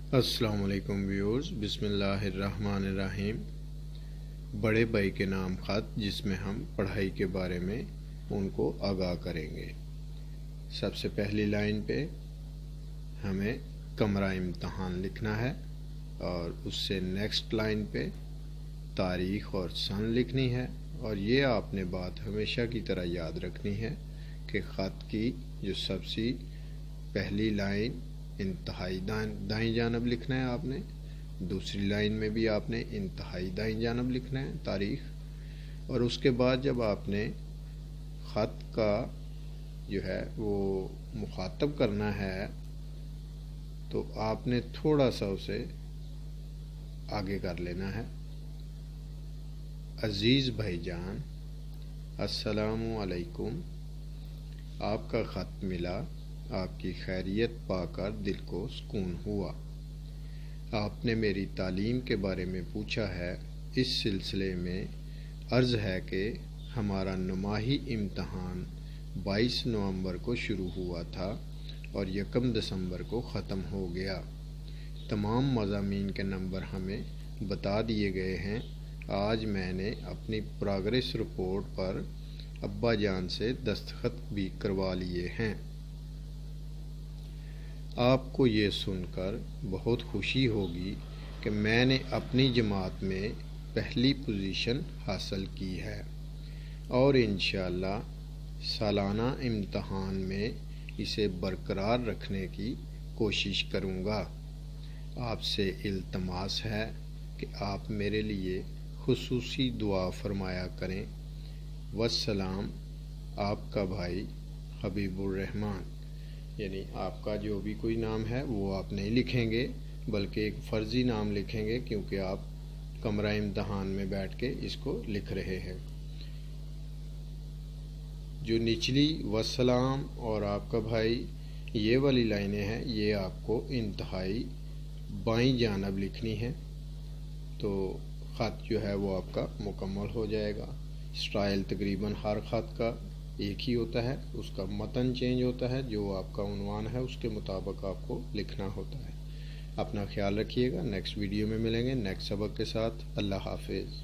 السلام علیکم ویورز، بسم اللہ الرحمن الرحیم۔ بڑے بھائی کے نام خط، جس میں ہم پڑھائی کے بارے میں ان کو آگاہ کریں گے۔ سب سے پہلی لائن پہ ہمیں کمرہ امتحان لکھنا ہے، اور اس سے نیکسٹ لائن پہ تاریخ اور سن لکھنی ہے۔ اور یہ آپ نے بات ہمیشہ کی طرح یاد رکھنی ہے کہ خط کی جو سب سے پہلی لائن انتہائی دائیں جانب لکھنا ہے آپ نے، دوسری لائن میں بھی آپ نے انتہائی دائیں جانب لکھنا ہے تاریخ، اور اس کے بعد جب آپ نے خط کا جو ہے وہ مخاطب کرنا ہے تو آپ نے تھوڑا سا اسے آگے کر لینا ہے۔ عزیز بھائی جان، السلام علیکم، آپ کا خط ملا، آپ کی خیریت پا کر دل کو سکون ہوا۔ آپ نے میری تعلیم کے بارے میں پوچھا ہے۔ اس سلسلے میں عرض ہے کہ ہمارا نماہی امتحان 22 نومبر کو شروع ہوا تھا اور 1 دسمبر کو ختم ہو گیا۔ تمام مضامین کے نمبر ہمیں بتا دیے گئے ہیں۔ آج میں نے اپنی پروگریس رپورٹ پر ابا جان سے دستخط بھی کروا لیے ہیں۔ آپ کو یہ سن کر بہت خوشی ہوگی کہ میں نے اپنی جماعت میں پہلی پوزیشن حاصل کی ہے، اور انشاءاللہ سالانہ امتحان میں اسے برقرار رکھنے کی کوشش کروں گا۔ آپ سے التماس ہے کہ آپ میرے لیے خصوصی دعا فرمایا کریں۔ والسلام، آپ کا بھائی حبیب الرحمن۔ یعنی آپ کا جو بھی کوئی نام ہے وہ آپ نہیں لکھیں گے، بلکہ ایک فرضی نام لکھیں گے، کیونکہ آپ کمرہ امتحان میں بیٹھ کے اس کو لکھ رہے ہیں۔ جو نچلی والسلام اور آپ کا بھائی یہ والی لائنیں ہیں، یہ آپ کو انتہائی بائیں جانب لکھنی ہے، تو خط جو ہے وہ آپ کا مکمل ہو جائے گا۔ سٹائل تقریباً ہر خط کا ایک ہی ہوتا ہے، اس کا متن چینج ہوتا ہے، جو آپ کا عنوان ہے اس کے مطابق آپ کو لکھنا ہوتا ہے۔ اپنا خیال رکھیے گا، نیکسٹ ویڈیو میں ملیں گے نیکسٹ سبق کے ساتھ۔ اللہ حافظ۔